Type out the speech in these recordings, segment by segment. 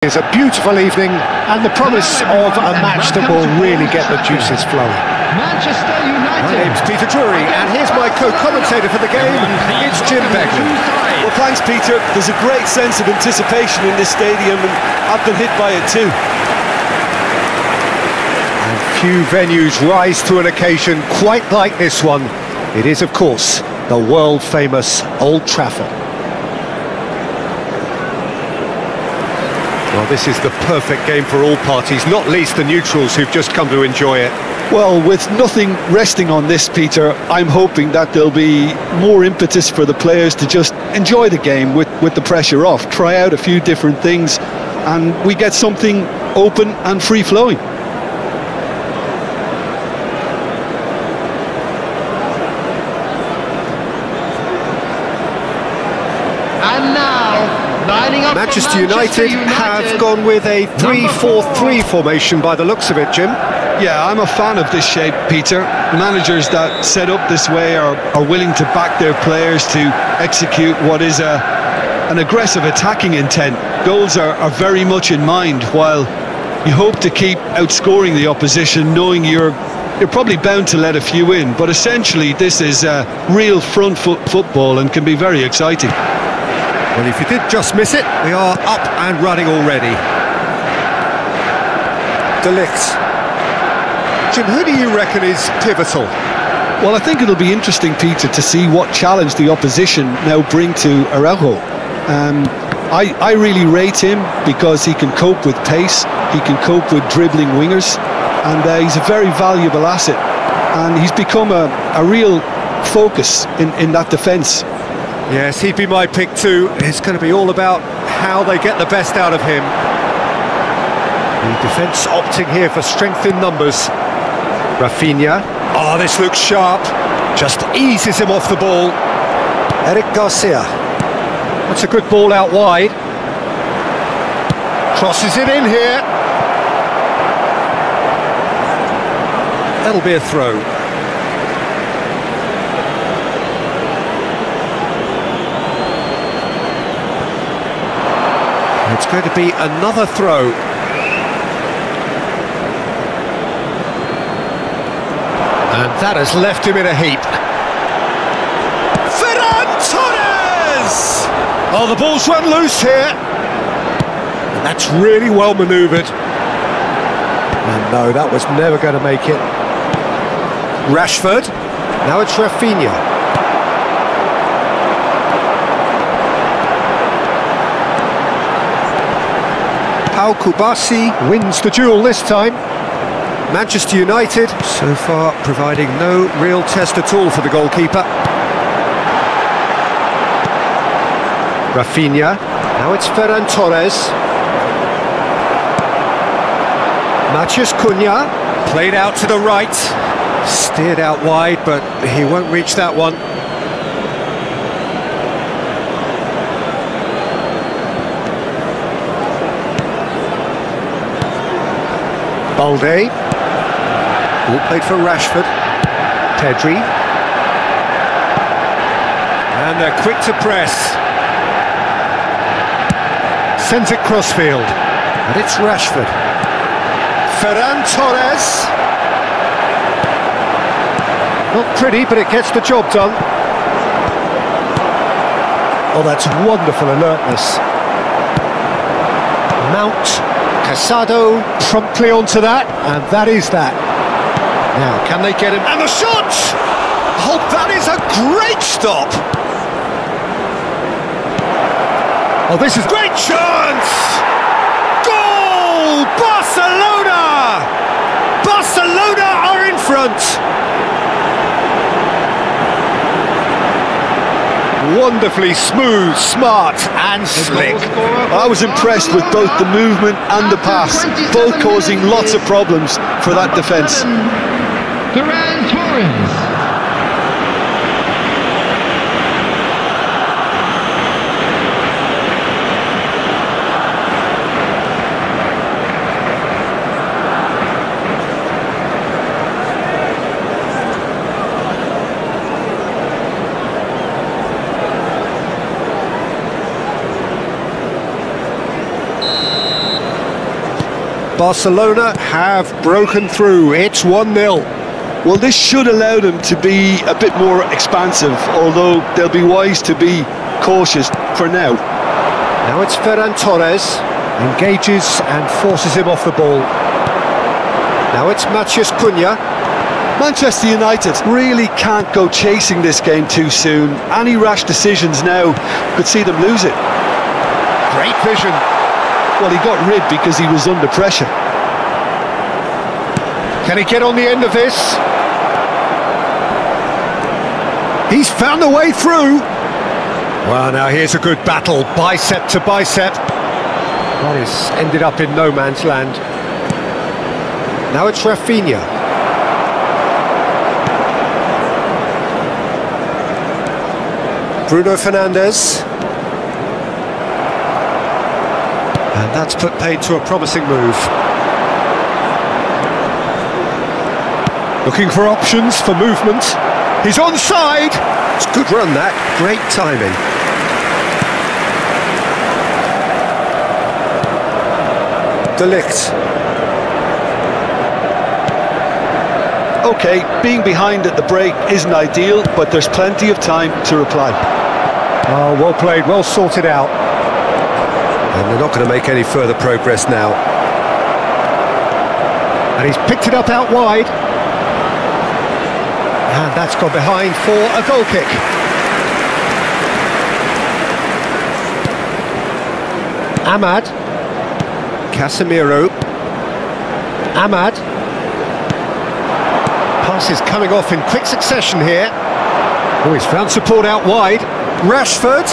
It's a beautiful evening and the promise of a match that will really get the juices flowing. Manchester United. My name's Peter Drury and here's my co-commentator for the game, it's Jim Beglin. Well, thanks Peter, there's a great sense of anticipation in this stadium and I've been hit by it too. And few venues rise to an occasion quite like this one. It is, of course, the world-famous Old Trafford. Well, this is the perfect game for all parties, not least the neutrals who've just come to enjoy it. Well, with nothing resting on this, Peter, I'm hoping that there'll be more impetus for the players to just enjoy the game with the pressure off, try out a few different things, and we get something open and free-flowing. And now, lining up Manchester for United have gone with a 3-4-3 formation by the looks of it, Jim. Yeah, I'm a fan of this shape, Peter. Managers that set up this way are willing to back their players to execute what is an aggressive attacking intent. Goals are very much in mind, while you hope to keep outscoring the opposition, knowing you're probably bound to let a few in. But essentially, this is real front foot football and can be very exciting. Well, if you did just miss it, we are up and running already. De Ligt. Jim, who do you reckon is pivotal? Well, I think it'll be interesting, Peter, to see what challenge the opposition now bring to Araujo. I really rate him because he can cope with pace, he can cope with dribbling wingers, and he's a very valuable asset. And he's become a real focus in that defence. Yes, he'd be my pick too. It's going to be all about how they get the best out of him. The defence opting here for strength in numbers. Rafinha. Oh, this looks sharp. Just eases him off the ball. Eric Garcia. That's a good ball out wide. Crosses it in here. That'll be a throw. It's going to be another throw. And that has left him in a heap. Ferran Torres! Oh, the ball's run loose here. And that's really well manoeuvred. And no, that was never going to make it. Rashford. Now it's Rafinha. Pau Kubasi wins the duel this time. Manchester United, so far, providing no real test at all for the goalkeeper. Rafinha, now it's Ferran Torres. Matheus Cunha, played out to the right. Steered out wide, but he won't reach that one. Balde. Ball played for Rashford. Pedri. And they're quick to press. Sends it crossfield. And it's Rashford. Ferran Torres. Not pretty, but it gets the job done. Oh, that's wonderful alertness. Mount. Casado promptly onto that, and that is that. Now, can they get him? And the shot! Oh, that is a great stop! Oh, this is a great chance! Goal! Barcelona! Barcelona are in front! Wonderfully smooth, smart and slick. I was impressed with both the movement and the pass, both causing lots of problems for that defence. Ferran Torres. Barcelona have broken through. It's 1-0. Well, this should allow them to be a bit more expansive, although they'll be wise to be cautious for now. Now it's Ferran Torres, engages and forces him off the ball. Now it's Matheus Cunha. Manchester United really can't go chasing this game too soon. Any rash decisions now could see them lose it. Great vision. Well, he got rid because he was under pressure. Can he get on the end of this? He's found a way through. Well, now here's a good battle, bicep to bicep. That is ended up in no man's land. Now it's Rafinha. Bruno Fernandes. And that's put paid to a promising move. Looking for options for movement. He's onside. It's a good run, that. Great timing. De Ligt. OK, being behind at the break isn't ideal, but there's plenty of time to reply. Oh, well played, well sorted out. And they're not going to make any further progress now. And he's picked it up out wide. And that's gone behind for a goal kick. Amad. Casemiro. Amad. Pass is coming off in quick succession here. Oh, he's found support out wide. Rashford.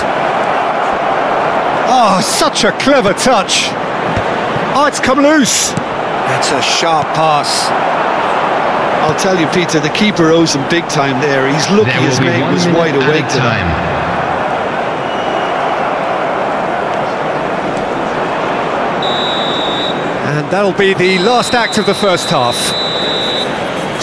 Oh, such a clever touch. Oh, it's come loose. That's a sharp pass. I'll tell you, Peter, the keeper owes him big time there. He's lucky his mate was wide awake to that. And that'll be the last act of the first half.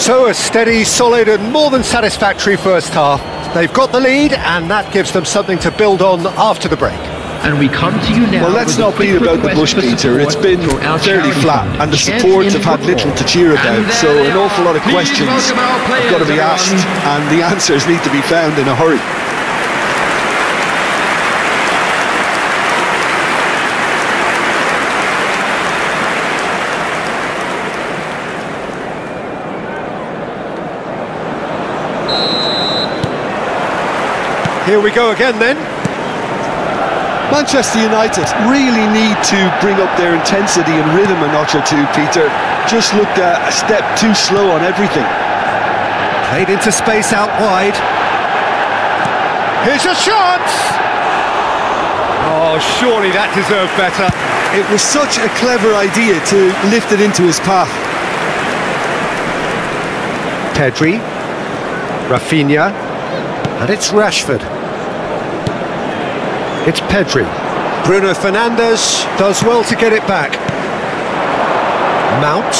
So a steady, solid and more than satisfactory first half. They've got the lead and that gives them something to build on after the break. And we come to you now. Well, let's not beat about the bush, Peter. It's been fairly flat, and the supports have had little to cheer about. So an awful lot of questions have got to be asked, and the answers need to be found in a hurry. Here we go again then. Manchester United really need to bring up their intensity and rhythm a notch or two, Peter. Just looked a step too slow on everything. Played into space out wide. Here's a shot! Oh, surely that deserved better. It was such a clever idea to lift it into his path. Pedri. Rafinha. And it's Rashford. It's Pedri. Bruno Fernandes does well to get it back. Mount.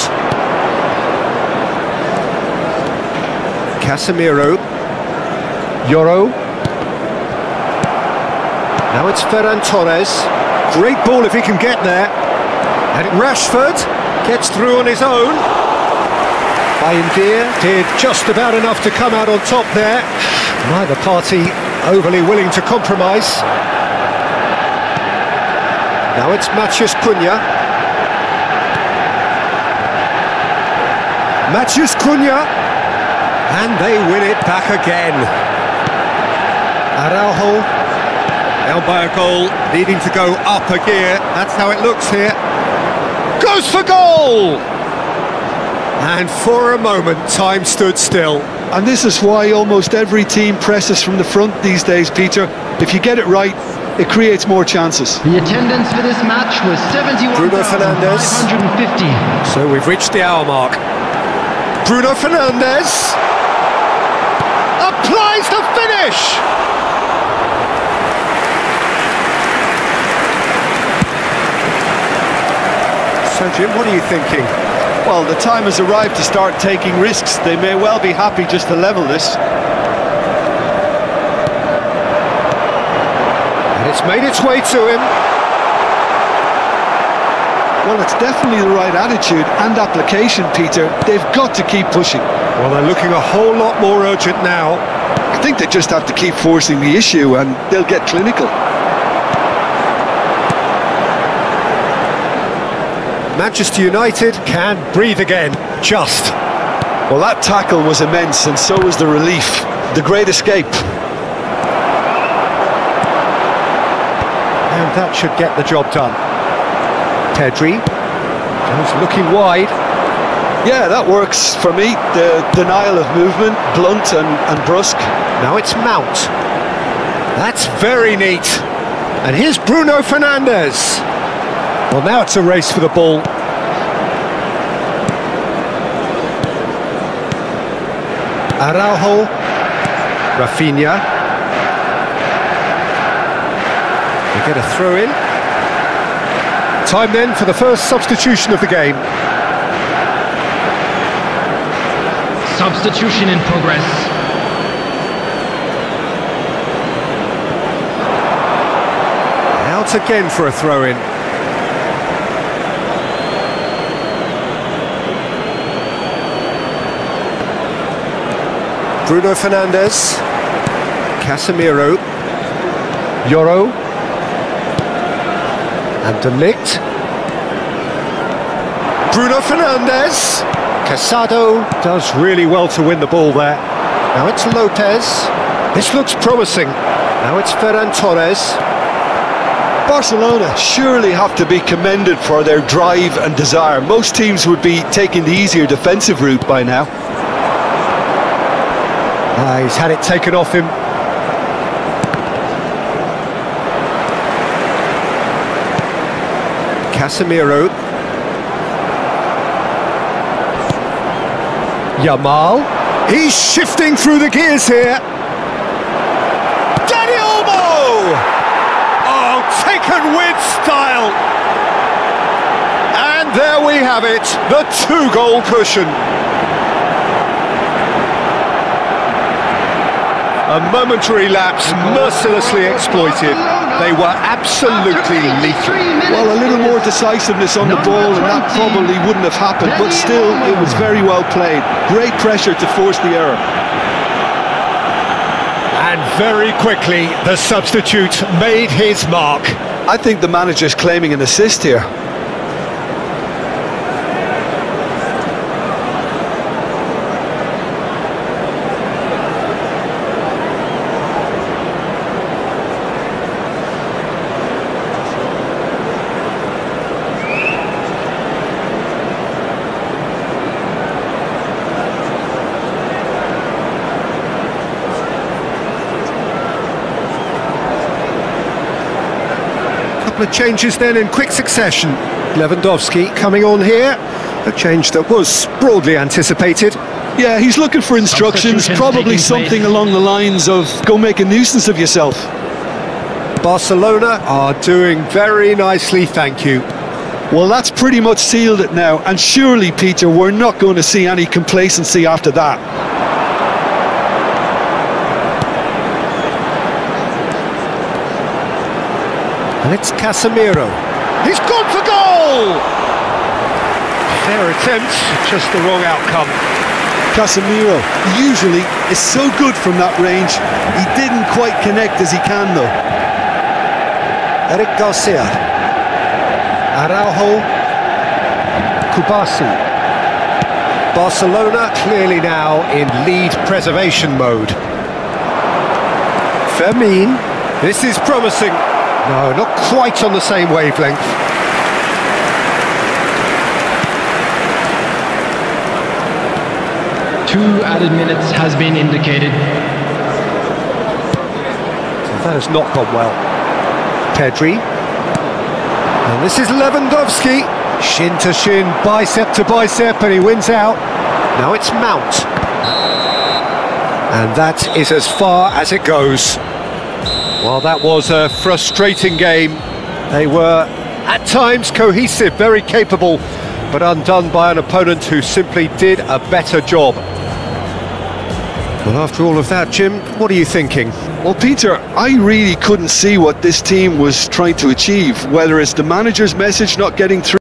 Casemiro. Yoro. Now it's Ferran Torres. Great ball if he can get there. And Rashford gets through on his own. Bayindir did just about enough to come out on top there. Neither party overly willing to compromise. Now it's Matheus Cunha. Matheus Cunha. And they win it back again. Araujo. Down by a goal, needing to go up a gear. That's how it looks here. Goes for goal! And for a moment, time stood still. And this is why almost every team presses from the front these days, Peter. If you get it right, it creates more chances. The attendance for this match was 71,550. So we've reached the hour mark. Bruno Fernandes applies the finish! So Jim, what are you thinking? Well, the time has arrived to start taking risks. They may well be happy just to level this. And it's made its way to him. Well, it's definitely the right attitude and application, Peter. They've got to keep pushing. Well, they're looking a whole lot more urgent now. I think they just have to keep forcing the issue and they'll get clinical. Manchester United can breathe again, just. Well, that tackle was immense, and so was the relief. The great escape. And that should get the job done. Pedri goes looking wide. Yeah, that works for me. The denial of movement, blunt and brusque. Now it's Mount. That's very neat. And here's Bruno Fernandes. Well, now it's a race for the ball. Araujo. Rafinha. They get a throw in. Time then for the first substitution of the game. Substitution in progress. Out again for a throw-in. Bruno Fernandes. Casemiro. Yoro. And De Ligt. Bruno Fernandes. Casado does really well to win the ball there. Now it's Lopez. This looks promising. Now it's Ferran Torres. Barcelona surely have to be commended for their drive and desire. Most teams would be taking the easier defensive route by now. He's had it taken off him. Casemiro. Yamal. He's shifting through the gears here. Dani Olmo! Oh, taken with style. And there we have it, the 2-goal cushion. A momentary lapse, mercilessly exploited. They were absolutely lethal. Well, a little more decisiveness on the ball and that probably wouldn't have happened, but still, it was very well played. Great pressure to force the error. And very quickly, the substitute made his mark. I think the manager's claiming an assist here. Couple of changes then in quick succession. Lewandowski coming on here, a change that was broadly anticipated. Yeah, he's looking for instructions, probably something along the lines of go make a nuisance of yourself. Barcelona are doing very nicely, thank you. Well, that's pretty much sealed it now, and surely, Peter, we're not going to see any complacency after that. And it's Casemiro. He's gone for goal! Fair attempt, just the wrong outcome. Casemiro usually is so good from that range. He didn't quite connect as he can, though. Eric Garcia. Araujo. Kubasi. Barcelona clearly now in lead preservation mode. Fermin. This is promising. No, not quite on the same wavelength. Two added minutes has been indicated. That has not gone well. Pedri. And this is Lewandowski. Shin to shin, bicep to bicep, and he wins out. Now it's Mount. And that is as far as it goes. Well, that was a frustrating game. They were, at times, cohesive, very capable, but undone by an opponent who simply did a better job. Well, after all of that, Jim, what are you thinking? Well, Peter, I really couldn't see what this team was trying to achieve, whether it's the manager's message not getting through.